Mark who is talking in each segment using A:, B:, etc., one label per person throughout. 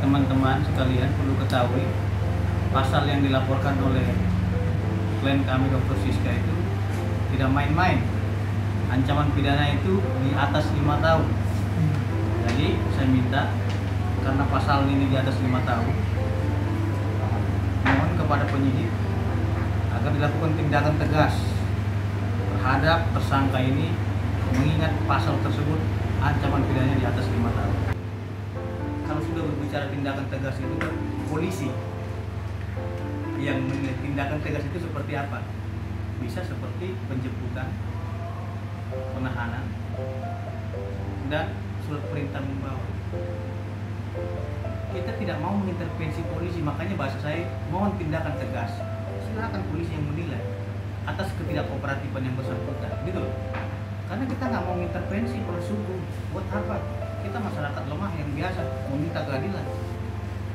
A: Teman-teman sekalian perlu ketahui, pasal yang dilaporkan oleh klien kami Dr. Siska itu tidak main-main. Ancaman pidana itu di atas 5 tahun. Jadi saya minta, karena pasal ini di atas 5 tahun, mohon kepada penyidik agar dilakukan tindakan tegas terhadap tersangka ini, mengingat pasal tersebut ancaman pidananya di atas 5 tahun. Kalau sudah berbicara tindakan tegas itu kan polisi yang menilai tindakan tegas itu seperti apa. Bisa seperti penjemputan, penahanan, dan surat perintah membawa. Kita tidak mau mengintervensi polisi, makanya bahasa saya mohon tindakan tegas. Silakan polisi yang menilai atas ketidakkooperatifan yang bersangkutan, gitu loh. Karena kita nggak mau mengintervensi proses hukum. Buat apa? Kita masyarakat lemah yang biasa meminta keadilan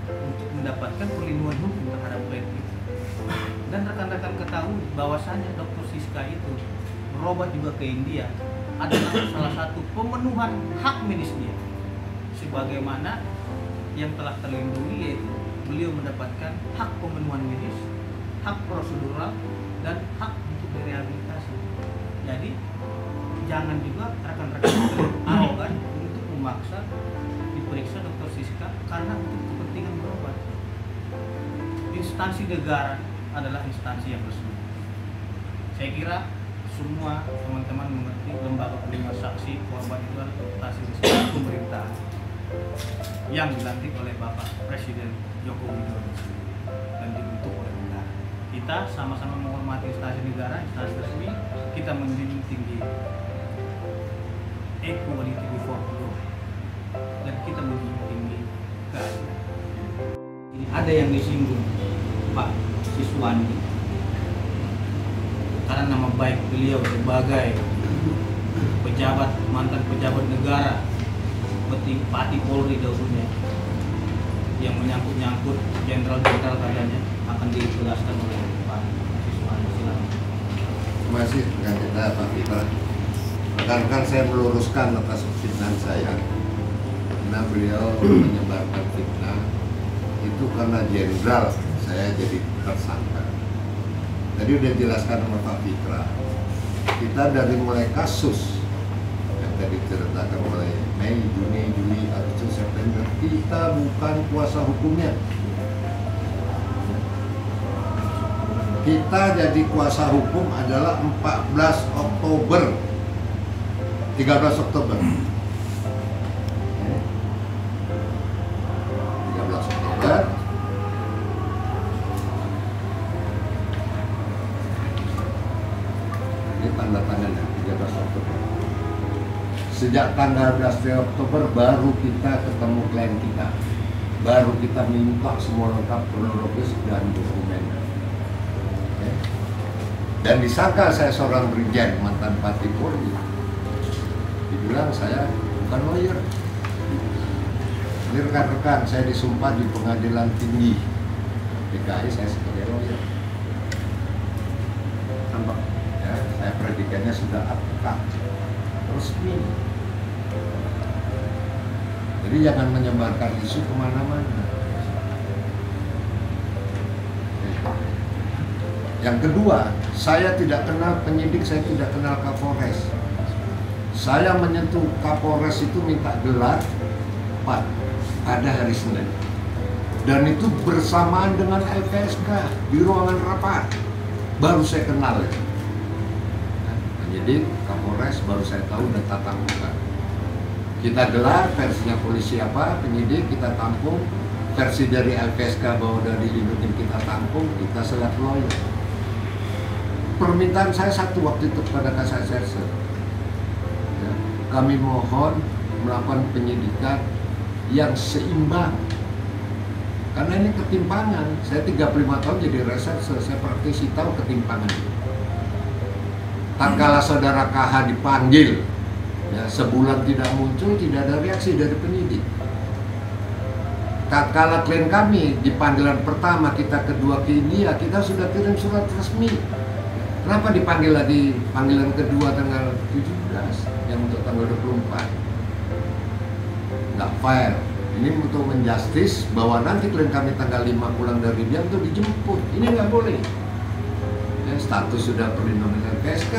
A: untuk mendapatkan perlindungan hukum terhadap klien kita. Dan rekan-rekan ketahui bahwasanya Dr. Siska itu berobat juga ke India adalah salah satu pemenuhan hak medis dia. Sebagaimana yang telah terlindungi, yaitu beliau mendapatkan hak pemenuhan medis, hak prosedural, dan hak untuk direhabilitasi. Jadi jangan juga rekan-rekan arogan untuk memaksa diperiksa Dr. Siska karena untuk kepentingan berobat. Instansi negara adalah instansi yang resmi. Saya kira semua teman-teman mengerti lembaga pelindungan saksi korban itu adalah instansi resmi pemerintah yang dilantik oleh Bapak Presiden Joko Widodo dan dibentuk oleh negara. Kita sama-sama menghormati instansi negara, instansi resmi, kita menjunjung tinggi equality before law, dan kita menjunjung tinggi keadilan. Ini ada yang disinggung Pak Siswandi karena nama baik beliau sebagai pejabat, mantan pejabat negara, Pati Polri dahulunya, yang menyangkut-nyangkut jenderal-jenderal katanya akan dijelaskan oleh Pak Siswandi. Silakan.
B: Terima kasih dengan kita Pak Fitra. Rekan-rekan, saya meluruskan atas fitnah saya. Karena beliau menyebarkan fitnah itu karena jenderal saya jadi tersangka. Tadi udah jelaskan sama Pak Fitra. Kita dari mulai kasus yang tadi diceritakan mulai Mei, Juni, Juli, Agustus, September, kita bukan kuasa hukumnya. Kita jadi kuasa hukum adalah 14 Oktober 13 Oktober 13 Oktober ini tanda tangannya 13 Oktober. Sejak tanggal 11 Oktober baru kita ketemu klien kita, baru kita minta semua lengkap kronologis dan dokumen. Dan disangka saya seorang brigjen mantan Pati Polri, dibilang saya bukan lawyer. Ini rekan-rekan, saya disumpah di Pengadilan Tinggi DKI saya sebagai lawyer. Tampak ya, saya predikannya sudah advokat resmi. Jadi jangan menyebarkan isu kemana-mana. Yang kedua, saya tidak kenal penyidik, saya tidak kenal Kapolres. Saya menyentuh Kapolres itu minta gelar Pak pada hari Senin. Dan itu bersamaan dengan LPSK di ruangan rapat. Baru saya kenal. Penyidik, Kapolres baru saya tahu dan tatap muka. Kita gelar versinya polisi apa, penyidik kita tampung, versi dari LPSK bahwa udah dilindungi kita tampung, kita selat lawyer. permintaan saya satu waktu itu kepada Kasat Serse. Ya, kami mohon melakukan penyidikan yang seimbang. Karena ini ketimpangan. Saya 35 tahun jadi reserse, saya praktisi tahu ketimpangan itu. Tatkala saudara KH dipanggil, ya, sebulan tidak muncul, tidak ada reaksi dari penyidik. Tatkala klien kami di panggilan pertama, kita kedua ke India, kita sudah kirim surat resmi. Kenapa dipanggil lagi panggilan kedua tanggal 17 yang untuk tanggal 24? Nggak fair. Ini untuk menjustis bahwa nanti klien kami tanggal 5 pulang dari India untuk dijemput. Ini nggak boleh. Ya, status sudah perlindungan PSK.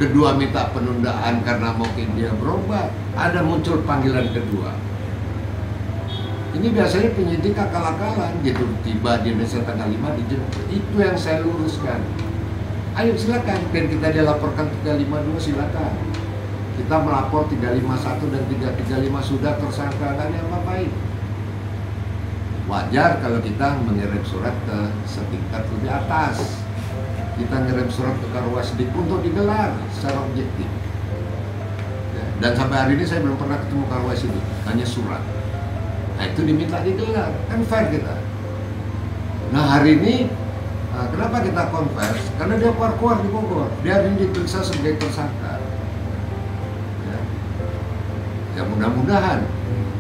B: Kedua minta penundaan karena mau ke India berobat. Ada muncul panggilan kedua. Ini biasanya penyidik akal-akalan gitu. Tiba di Indonesia tanggal 5 dijemput. Itu yang saya luruskan. Ayo silakan, klien kita dilaporkan 352 silakan. Kita melapor 351 dan 335 sudah tersangka, nggak ada apa-apain. Wajar kalau kita mengirim surat ke setingkat lebih atas. Kita ngirim surat ke Karwasdik untuk digelar secara objektif. Ya, dan sampai hari ini saya belum pernah ketemu Karwasdik, hanya surat. Nah itu diminta digelar, kan fair kita. Nah hari ini, kenapa kita konvers? Karena dia keluar-keluar di Bogor, dia hari ini diperiksa sebagai tersangka. Ya mudah-mudahan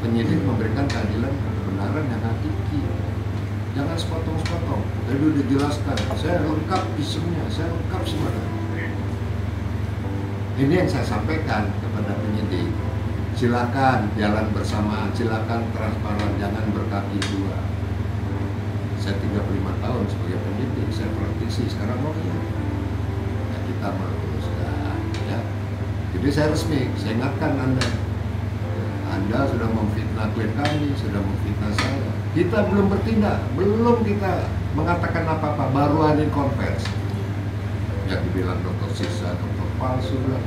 B: penyidik memberikan keadilan kebenaran yang hakiki. Jangan sepotong-sepotong. Tadi udah dijelaskan, saya lengkap visumnya, saya lengkap semuanya. Ini yang saya sampaikan kepada penyidik. Silakan jalan bersama, silakan transparan, jangan berkaki dua. Saya 35 tahun sebagai penyidik, saya praktisi, sekarang mau ya. Ya kita meluruskan, ya. Jadi saya resmi, saya ingatkan Anda sudah memfitnah klien kami, sudah memfitnah saya. Kita belum bertindak, belum kita mengatakan apa-apa, baru ada konvers. Yang dibilang dokter sisa, dokter palsu lah.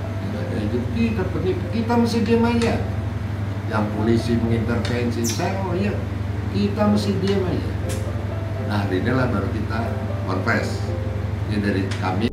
B: Kita mesti diam aja. Yang polisi mengintervensi, saya mau ya, kita mesti diam aja. Nah, inilah baru kita konvers. Ini dari kami.